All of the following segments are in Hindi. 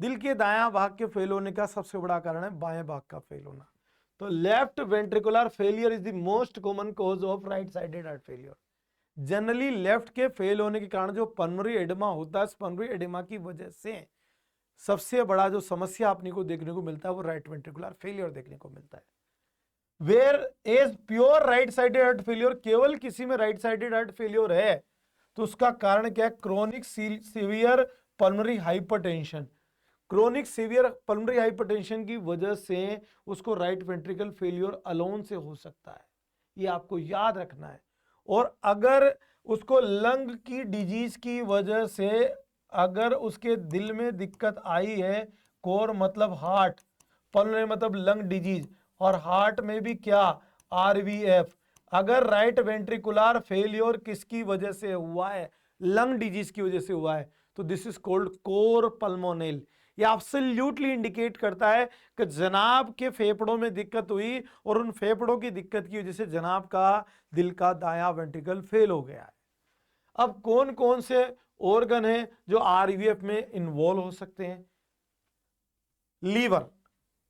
दिल के दायां भाग के फेल होने का सबसे बड़ा कारण है बाएं भाग का फेल होना। तो left ventricular failure is the most common cause of right sided heart failure. Generally left के फेल होने के कारण जो पल्मोनरी एडेमा होता है, पल्मोनरी एडेमा की वजह से सबसे बड़ा जो समस्या अपने को देखने को मिलता है वो राइट वेंट्रिकुलर फेलियर देखने को मिलता है। Whereas pure right sided heart failure, केवल किसी में राइट साइडेड हार्ट फेलियर है तो उसका कारण क्या है? Chronic severe pulmonary hypertension. Chronic severe pulmonary hypertension की वजह से उसको राइट वेंट्रिकल फेलियर अलोन से हो सकता है, ये आपको याद रखना है। और अगर उसको लंग की डिजीज की वजह से अगर उसके दिल में दिक्कत आई है, कोर मतलब हार्ट, पल्मोनरी मतलब लंग डिजीज, और हार्ट में भी क्या? आरवीएफ। अगर राइट वेंट्रिकुलर फेलियर किसकी वजह से हुआ है? लंग डिजीज की वजह से हुआ है, तो this is called core pulmonale. ये एब्सोल्युटली इंडिकेट करता है कि जनाब के फेफड़ों में दिक्कत हुई और उन फेफड़ों की दिक्कत की वजह से जनाब का दिल का दायां वेंट्रिकल फेल हो गया है। अब कौन कौन से ऑर्गन हैं जो आरवीएफ में इन्वॉल्व हो सकते हैं? लीवर।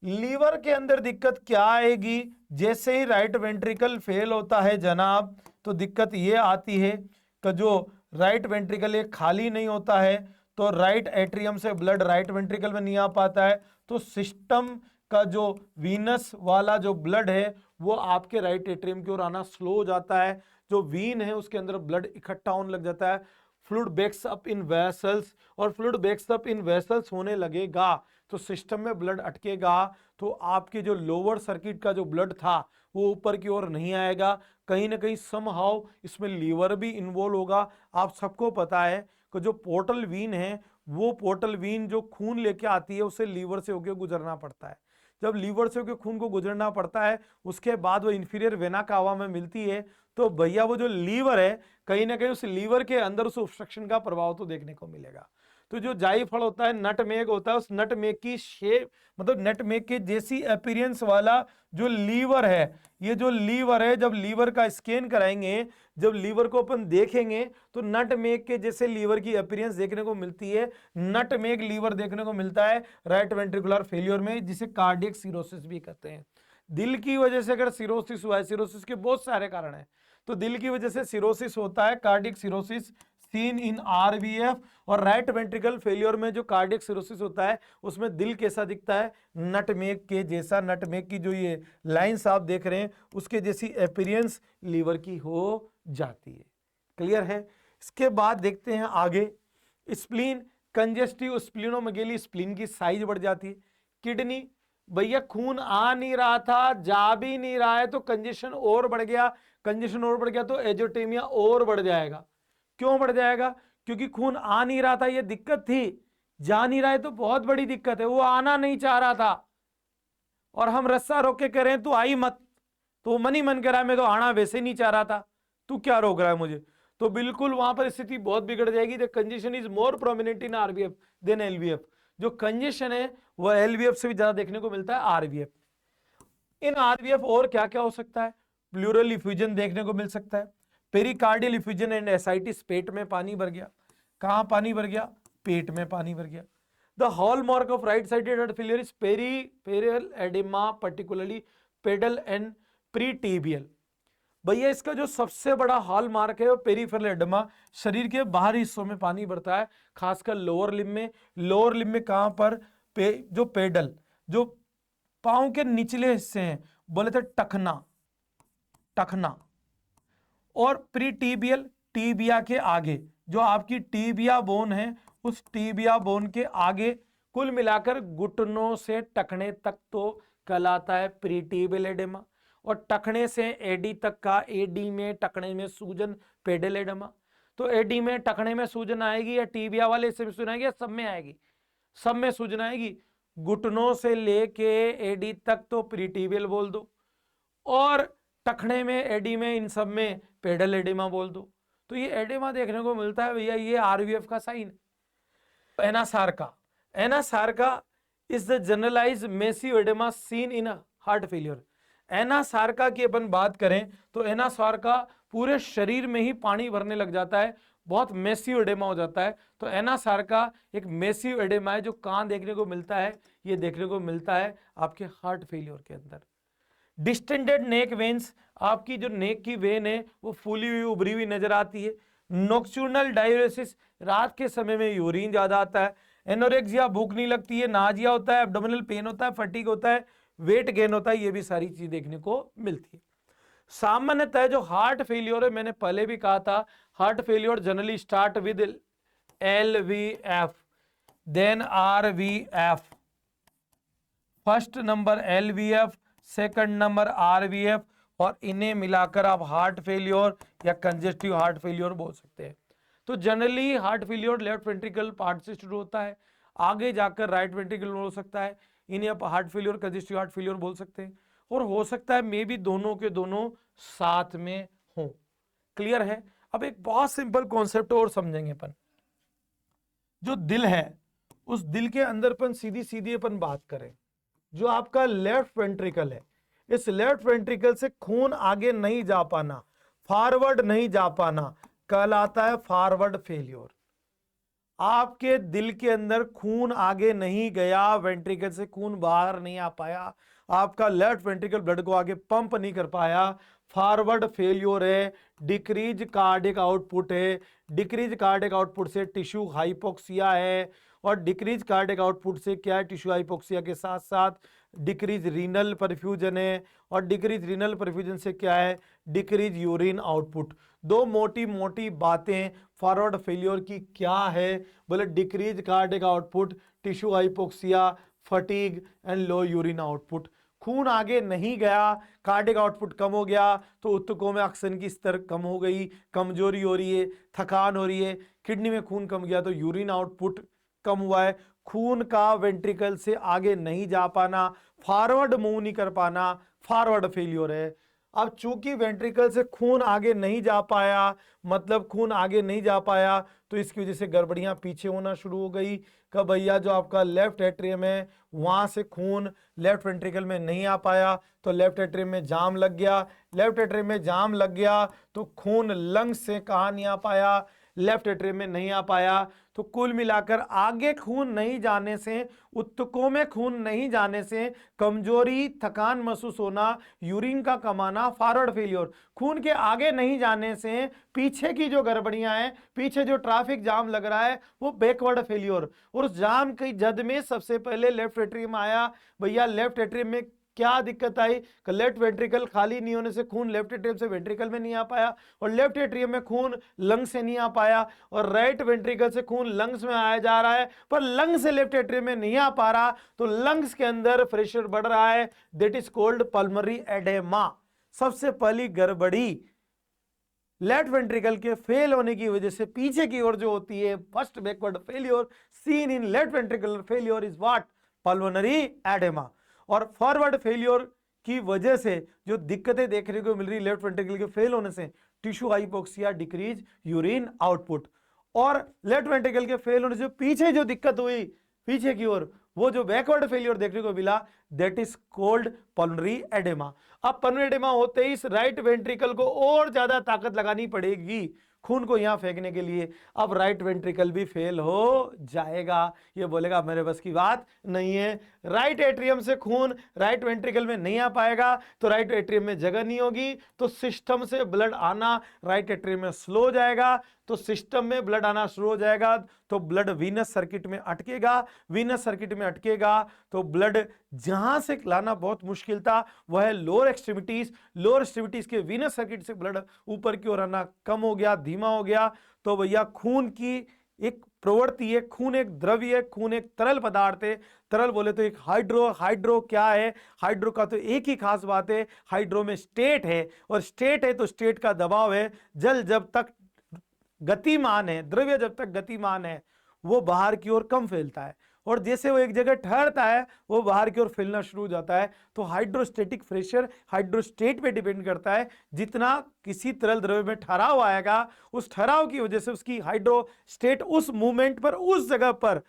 लीवर के अंदर दिक्कत क्या आएगी? जैसे ही राइट वेंट्रिकल फेल होता है जनाब, तो दिक्कत ये आती है कि जो राइट वेंट्रिकल ये खाली नहीं होता है, तो राइट एट्रियम से ब्लड राइट वेंट्रिकल में नहीं आ पाता है, तो सिस्टम का जो वीनस वाला जो ब्लड है वो आपके राइट एट्रियम की ओर आना स्लो हो जाता है। जो वीन है उसके अंदर ब्लड इकट्ठा होने लग जाता है, fluid backs up in vessels, और fluid backs up in vessels होने लगेगा तो सिस्टम में ब्लड अटकेगा, तो आपके जो लोअर सर्किट का जो ब्लड था वो ऊपर की ओर नहीं आएगा। कहीं ना कहीं समहाउ इसमें लीवर भी इन्वॉल्व होगा। आप सबको पता है कि जो पोर्टल वीन है, वो पोर्टल वीन जो खून लेके आती है उसे लीवर से होकर गुजरना पड़ता है। जब लीवर से होकर खून को गुजरना पड़ता है उसके बाद वो इंफीरियर वेना कावा में मिलती है, तो भैया वो जो लीवर है कहीं ना कहीं उस लीवर के अंदर उस ऑब्स्ट्रक्शन का प्रभाव तो देखने को मिलेगा। तो जो जायफल होता है, नटमेग होता है, उस नटमेग की शेप मतलब नटमेग के जैसी अपीयरेंस वाला जो लीवर है, ये जो लीवर है जब लीवर का स्कैन कराएंगे, जब लीवर को अपन देखेंगे तो नटमेग के जैसे लीवर की अपीयरेंस देखने को मिलती है। नटमेग लीवर देखने को मिलता है राइट वेंट्रिकुलर फेलियर में, जिसे कार्डियक सिरोसिस भी कहते हैं। दिल की वजह से अगर सिरोसिस हुआ है, सिरोसिस के बहुत सारे कारण हैं, तो दिल की वजह से सिरोसिस होता है, कार्डियक सिरोसिस सीन इन आरवीएफ। और राइट वेंट्रिकल फेलियर में जो कार्डियक सिरोसिस होता है उसमें दिल कैसा दिखता है? नटमेग के जैसा। नटमेग की जो ये लाइंस आप देख रहे हैं उसके जैसी अपीयरेंस लीवर की हो जाती है। क्लियर है? इसके बाद देखते हैं आगे, स्प्लीन, कंजेस्टिव स्प्लीनोमेगेली, स्प्लीन की साइज बढ़ जाती है। किडनी, भैया खून आ नहीं रहा था, जा भी नहीं रहा है, तो कंजेशन और बढ़ गया, कंजेशन और बढ़ गया तो एजोटेमिया और बढ़ जाएगा। क्यों बढ़ जाएगा? क्योंकि खून आ नहीं रहा था, ये दिक्कत थी। जा नहीं रहा है तो बहुत बड़ी दिक्कत है, वो आना नहीं चाह रहा था और हम रस्सा रोक के कह रहे हैं तू आई मत, तो मन ही मन कह रहा है मैं तो आना वैसे नहीं चाह रहा था, तू क्या रोक रहा है मुझे, तो बिल्कुल वहां पर स्थिति बहुत बिगड़ जाएगी। The congestion is more prominent in RVF than LVF. जो कंजेशन है वह एलवीएफ से भी ज्यादा देखने को मिलता है आरवीएफ। इन आरवीएफ और क्या क्या हो सकता है? प्लूरल इफ्यूजन देखने को मिल सकता है, पेरिकार्डियल इफ्यूजन एंड एसाइटिस, पेट में पानी भर गया। कहां पानी भर गया? पेट में पानी भर गया। The hallmark of right sided heart failure is peripheral oedema, particularly pedal and pretibial. भैया इसका जो सबसे बड़ा हॉलमार्क है वो पेरिफेरल एडिमा, शरीर के बाहरी हिस्सों में पानी भरता है, खासकर लोअर लिम्ब में। लोअर लिम्ब में कहां पर? जो पेडल, जो पांव के निचले हिस्से हैं, बोले थे टखना, टखना। और प्रीटिबियल, टीबिया के आगे, जो आपकी टीबिया बोन है उस टीबिया बोन के आगे, कुल मिलाकर घुटनों से टखने तक तो कहलाता है प्रीटिबियल एडेमा। और टखने से एडी तक का, एडी में टखने में सूजन, पेडल एडेमा। तो एडी में टखने में सूजन आएगी या टीबिया वाले हिस्से में सूजन आएगी या सब में आएगी? सब में सूजन आएगी। घुटनों से लेके एडी तक तो प्रीटिबियल बोल दो, और टखने में, एडी में, इन सब में पेडल एडिमा बोल दो। तो ये एडिमा देखने को मिलता है भैया, ये आरवीएफ का sign. Anasarca, anasarca is the generalised massive oedema seen in heart failure. Anasarca की अपन बात करें तो एनासार्का पूरे शरीर में ही पानी भरने लग जाता है, बहुत मेसिव एडेमा हो जाता है। तो एनासार का एक मेसिव एडेमा है जो कहाँ देखने को मिलता है, ये देखने को मिलता है आपके हार्ट फेलियर के अंदर। डिस्टेंडेड नेक वेन्स, आपकी जो नेक की वेन है वो फूली हुई उभरी हुई नजर आती है। नॉक्चुरनल डाययूरेसिस, रात के समय में यूरिन ज्यादा आता है। एनोरेक्सिया, भूख नहीं लगती है, नाजिया होता है, एब्डोमिनल पेन होता है, फटीग होता है, वेट गेन होता है, ये भी सारी चीज देखने को मिलती है। सामान्यतः जो हार्ट फेलियर है, मैंने पहले भी कहा था, heart failure generally start with LVF, then RVF, first number LVF, second number RVF, और इन्हें मिलाकर आप हार्ट फेलियर या कंजेस्टिव हार्ट फेलियर बोल सकते हैं। तो generally heart failure left ventricle part से शुरू होता है, आगे जाकर राइट वेंट्रिकल हो सकता है, इन्हें आप heart failure congestive heart failure बोल सकते हैं। और हो सकता है मे भी दोनों के दोनों साथ में हो। क्लियर है? अब एक बहुत सिंपल कॉन्सेप्ट और समझेंगे अपन। जो दिल है, उस दिल के अंदर अपन सीधी सीधी अपन बात करें, जो आपका लेफ्ट वेंट्रिकल है, इस लेफ्ट वेंट्रिकल से खून आगे नहीं जा पाना, फॉरवर्ड नहीं जा पाना, कहलाता है फॉरवर्ड फेलियर। आपके दिल के अंदर खून आगे नहीं गया, वेंट्रिकल से खून बाहर नहीं आ पाया, आपका लेफ्ट वेंट्रिकल ब्लड को आगे पंप नहीं कर पाया, फॉरवर्ड फेलियर है, डिक्रीज कार्डिक आउटपुट है। डिक्रीज कार्डिक आउटपुट से टिश्यू हाइपोक्सिया है, और डिक्रीज कार्डिक आउटपुट से क्या है, टिश्यू हाइपोक्सिया के साथ साथ डिक्रीज रीनल परफ्यूजन है, और डिक्रीज रीनल परफ्यूजन से क्या है, डिक्रीज यूरिन आउटपुट। दो मोटी मोटी बातें फॉरवर्ड फेलियर की क्या है, बोले decrease cardiac output, tissue hypoxia, fatigue and low urine output. खून आगे नहीं गया, कार्डिक आउटपुट कम हो गया, तो ऊतकों में ऑक्सीजन की स्तर कम हो गई, कमजोरी हो रही है, थकान हो रही है। किडनी में खून कम गया तो यूरिन आउटपुट कम हुआ है। खून का वेंट्रिकल से आगे नहीं जा पाना, फॉरवर्ड मूव नहीं कर पाना, फॉरवर्ड फेलियर है। अब चूंकि वेंट्रिकल से खून आगे नहीं जा पाया, मतलब खून आगे नहीं जा पाया, तो इसकी वजह से गड़बड़ियां पीछे होना शुरू हो गई। कब भैया, जो आपका लेफ्ट एट्रियम है वहां से खून लेफ्ट वेंट्रिकल में नहीं आ पाया, तो लेफ्ट एट्रियम में जाम लग गया। लेफ्ट एट्रियम में जाम लग गया तो खून लंग्स से कहाँ नहीं आ पाया, लेफ्ट एट्रियम में नहीं आ पाया। तो कुल मिलाकर आगे खून नहीं जाने से, ऊतकों में खून नहीं जाने से कमजोरी, थकान महसूस होना, यूरिन का कमाना, फॉरवर्ड फेलियर। खून के आगे नहीं जाने से पीछे की जो गड़बड़ियां हैं, पीछे जो ट्रैफिक जाम लग रहा है, वो बैकवर्ड फेलियर। और उस जाम की जद में सबसे पहले लेफ्ट एट्रियम आया। भैया लेफ्ट एट्रियम में क्या दिक्कत आई, लेफ्ट वेंट्रिकल खाली नहीं होने से खून लेफ्ट एट्रियम से वेंट्रिकल में नहीं आ पाया, और लेफ्ट एट्रियम में खून लंग से नहीं आ पाया, और राइट वेंट्रिकल से खून लंग्स में आया जा रहा है, पर लंग से लेफ्ट एट्रियम में नहीं आ पा रहा, तो लंग्स के अंदर प्रेशर बढ़ रहा है, that is called pulmonary oedema. सबसे पहली गड़बड़ी लेफ्ट वेंट्रिकल के फेल होने की वजह से पीछे की ओर जो होती है, first backward failure seen in left ventricular failure is what, pulmonary oedema. और फॉरवर्ड फेलियर की वजह से जो दिक्कतें देखने को मिल रही लेफ्ट वेंट्रिकल के फेल होने से, tissue hypoxia, decrease urine output. और लेफ्ट वेंट्रिकल के फेल होने से पीछे जो दिक्कत हुई पीछे की ओर, वो जो बैकवर्ड फेलियर देखने को मिला, that is called pulmonary oedema. अब पल्मोनरी एडेमा होते ही इस राइट वेंट्रिकल को और ज्यादा ताकत लगानी पड़ेगी खून को यहां फेंकने के लिए। अब राइट वेंट्रिकल भी फेल हो जाएगा, ये बोलेगा मेरे बस की बात नहीं है। राइट एट्रियम से खून राइट वेंट्रिकल में नहीं आ पाएगा, तो राइट एट्रियम में जगह नहीं होगी, तो सिस्टम से ब्लड आना राइट एट्रियम में स्लो हो जाएगा। तो सिस्टम में ब्लड आना शुरू हो जाएगा तो ब्लड वीनस सर्किट में अटकेगा, वीनस सर्किट में अटकेगा तो ब्लड जहां से लाना बहुत मुश्किल था वह है लोअर एक्सट्रीमिटीज, लोअर एक्सट्रीमिटीज के वीनस सर्किट से ब्लड ऊपर की ओर आना कम हो गया, धीमा हो गया। तो भैया खून की एक प्रवृत्ति है, खून एक द्रव्य है, खून एक तरल पदार्थ है। तरल बोले तो एक हाइड्रो, हाइड्रो क्या है, हाइड्रो का तो एक ही खास बात है, हाइड्रो में स्टेट है, और स्टेट है तो स्टेट का दबाव है। जल जब तक गतिमान है, द्रव्य जब तक गतिमान है, वो बाहर की ओर कम फैलता है, और जैसे वो एक जगह ठहरता है वो बाहर की ओर फैलना शुरू हो जाता है। तो हाइड्रोस्टेटिक प्रेशर हाइड्रोस्टेट पे डिपेंड करता है। जितना किसी तरल द्रव्य में ठहराव आएगा, उस ठहराव की वजह से उसकी हाइड्रोस्टेट उस मूवमेंट पर, उस जगह पर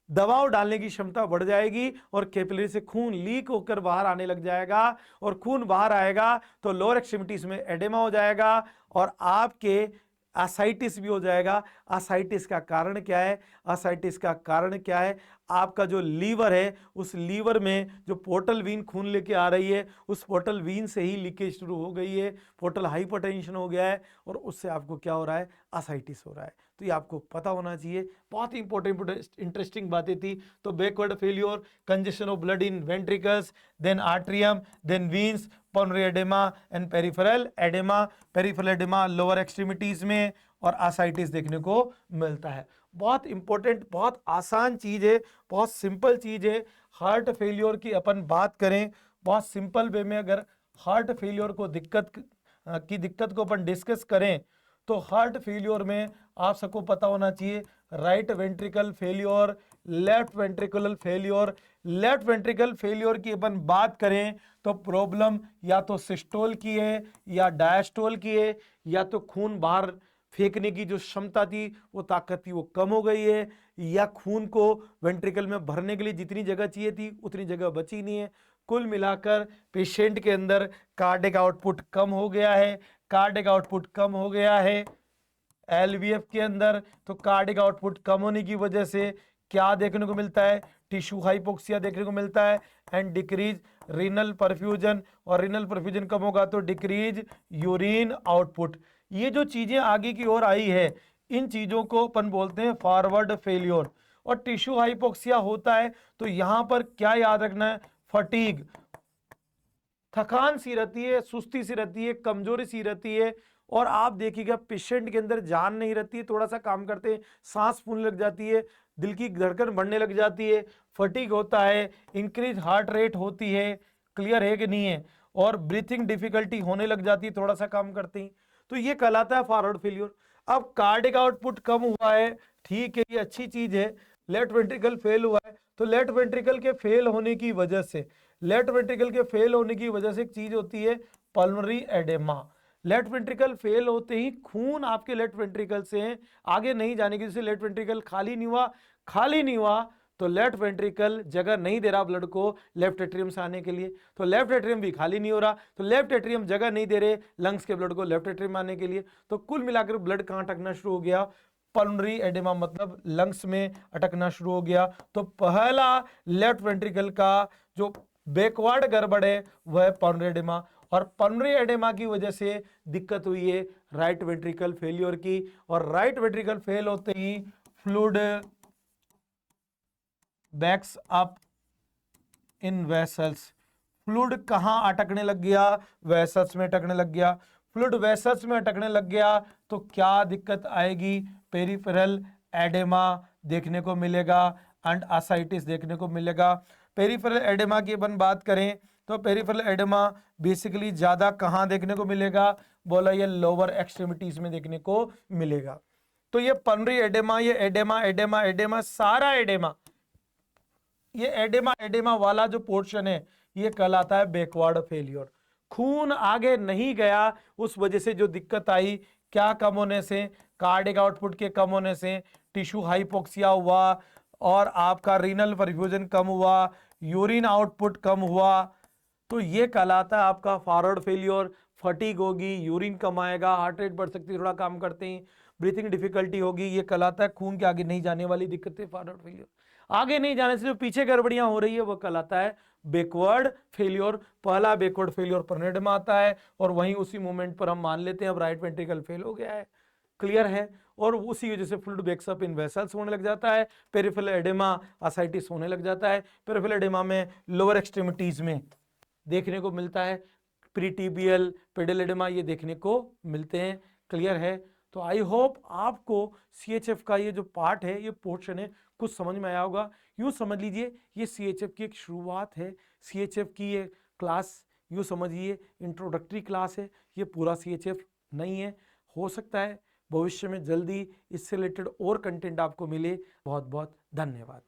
दबाव डालने की क्षमता बढ़ जाएगी, और कैपिलरी से खून लीक होकर बाहर आने लग जाएगा, और खून बाहर आएगा तो लोअर एक्सट्रीमिटीज में एडेमा हो जाएगा, और आपके एसाइटिस भी हो जाएगा। एसाइटिस का कारण क्या है? एसाइटिस का कारण क्या है? आपका जो लीवर है, उस लीवर में जो पोर्टल वीन खून लेके आ रही है, उस पोर्टल वीन से ही लीकेज शुरू हो गई है, पोर्टल हाइपरटेंशन हो गया है, और उससे आपको क्या हो रहा है? एसाइटिस हो रहा है। तो ये आपको पता होना चाहिए। बहुत ही इंपॉर्टेंट इंटरेस्टिंग बातें थी। तो backward failure, congestion of blood in ventricles, then atrium, then veins, pulmonary oedema and peripheral oedema. Peripheral oedema lower extremities में, और एसाइटिस देखने को मिलता है। बहुत इंपॉर्टेंट, बहुत आसान चीज है, बहुत सिंपल चीज है। हार्ट फेलियर की अपन बात करें, बहुत सिंपल वे में अगर हार्ट फेलियर को दिक्कत को अपन डिस्कस करें, तो हार्ट फेलियर में आप सबको पता होना चाहिए right ventricle failure, left ventricular failure. Left ventricle failure की अपन बात करें तो प्रॉब्लम या तो सिस्टोल की है या डायस्टोल की है, या तो खून बाहर फेंकने की जो क्षमता थी, वो ताकत थी, वो कम हो गई है, या खून को वेंट्रिकल में भरने के लिए जितनी जगह चाहिए थी उतनी जगह बची नहीं है। कुल मिलाकर पेशेंट के अंदर कार्डिक आउटपुट कम हो गया है। कार्डिक आउटपुट कम हो गया है एलवीएफ के अंदर। तो कार्डिक आउटपुट कम होने की वजह से क्या देखने को मिलता है? टिश्यू हाइपोक्सिया देखने को मिलता है, एंड डिक्रीज रीनल परफ्यूजन। और रीनल परफ्यूजन कम होगा तो डिक्रीज यूरिन आउटपुट। ये जो चीजें आगे की ओर आई है, इन चीजों को अपन बोलते हैं फॉरवर्ड फेलियर। और टिश्यू हाइपोक्सिया होता है तो यहां पर क्या याद रखना है? फटीग, थकान सी रहती है, सुस्ती सी रहती है, कमजोरी सी रहती है। और आप देखिएगा पेशेंट के अंदर जान नहीं रहती है, थोड़ा सा काम करते हैं सांस फूलने लग जाती है, दिल की धड़कन बढ़ने लग जाती है, फटीग होता है, इंक्रीज हार्ट रेट होती है, क्लियर है कि नहीं है, और ब्रीथिंग डिफिकल्टी होने लग जाती है थोड़ा सा काम करते ही। तो ये कहलाता है फॉरवर्ड फेलियर। अब कार्डिक आउटपुट कम हुआ है, ठीक है, ये अच्छी चीज है। लेफ्ट वेंट्रिकल फेल हुआ है, तो लेफ्ट वेंट्रिकल के फेल होने की वजह से, लेफ्ट वेंट्रिकल के फेल होने की वजह से एक चीज होती है pulmonary oedema. Left ventricle fail होते ही खून आपके लेफ्ट वेंट्रिकल से आगे नहीं जाने की, जैसे लेफ्ट वेंट्रिकल खाली नहीं हुआ तो लेफ्ट वेंट्रिकल जगह नहीं दे रहा ब्लड को लेफ्ट एट्रियम से आने के लिए, तो लेफ्ट एट्रियम भी खाली नहीं हो रहा, तो लेफ्ट एट्रियम जगह नहीं दे रहे लंग्स के ब्लड को लेफ्ट एट्रियम आने के लिए। तो कुल मिलाकर ब्लड कहां अटकना शुरू हो गया? पल्मोनरी एडेमा, मतलब लंग्स में अटकना शुरू हो गया। तो पहला लेफ्ट वेंट्रिकल का जो बैकवर्ड गड़बड़ है वह पल्मोनरी एडेमा, और पल्मोनरी एडेमा की वजह से दिक्कत हुई है राइट वेंट्रिकल फेलियर की। और राइट वेंट्रिकल फेल होते ही fluid backs up in vessels. Fluid कहां अटकने लग गया? वेसल्स में अटकने लग गया। फ्लूइड वेसल्स में अटकने लग गया तो क्या दिक्कत आएगी? पेरिफेरल एडेमा देखने को मिलेगा एंड एसाइटिस देखने को मिलेगा। पेरिफेरल एडेमा की अपन बात करें तो पेरिफेरल एडेमा बेसिकली ज्यादा कहां देखने को मिलेगा? बोला ये लोअर एक्सट्रीमिटीज में देखने को मिलेगा। तो ये पल्मोनरी एडेमा, ये एडेमा एडेमा एडेमा सारा एडेमा, ये एडेमा वाला जो पोर्शन है ये कहलाता है बैकवर्ड फेलियर। खून आगे नहीं गया, उस वजह से जो दिक्कत आई, क्या कम होने से? कार्डिक आउटपुट के कम होने से, टिश्यू हाइपोक्सिया हुआ, और आपका रीनल परफ्यूजन कम हुआ, यूरिन आउटपुट कम हुआ। तो ये कहलाता है आपका फॉरवर्ड फेलियर। फटीग होगी, यूरिन कम आएगा, हार्ट रेट बढ़ सकती है थोड़ा काम करते ही, ब्रीथिंग डिफिकल्टी होगी, ये कहलाता है खून के आगे नहीं जाने वाली दिक्कतें, फॉरवर्ड फेलियर। आगे नहीं जाने से जो पीछे गड़बड़ियां हो रही है वो कहलाता है बैकवर्ड फेलियर। पहला बैकवर्ड फेलियर पल्मोनरी एडेमा आता है, और वहीं उसी मोमेंट पर हम मान लेते हैं अब राइट वेंट्रिकल फेल हो गया है, क्लियर है, और उसी वजह से fluid backs up in vessels होने लग जाता है। पेरिफेरल एडेमा, एसाइटिस होने लग जाता है। पेरिफेरल एडेमा में लोअर एक्सट्रीमिटीज में देखने को मिलता है, प्रीटिबियल, पेडल एडेमा ये देखने को मिलते हैं, क्लियर है। तो आई होप आपको सीएचएफ का ये जो पार्ट है, ये पोर्शन है, कुछ समझ में आया होगा। यूं समझ लीजिए ये सीएचएफ की एक शुरुआत है, सीएचएफ की ये क्लास यूं समझिए इंट्रोडक्टरी क्लास है, ये पूरा सीएचएफ नहीं है। हो सकता है भविष्य में जल्दी इससे रिलेटेड और कंटेंट आपको मिले। बहुत बहुत धन्यवाद।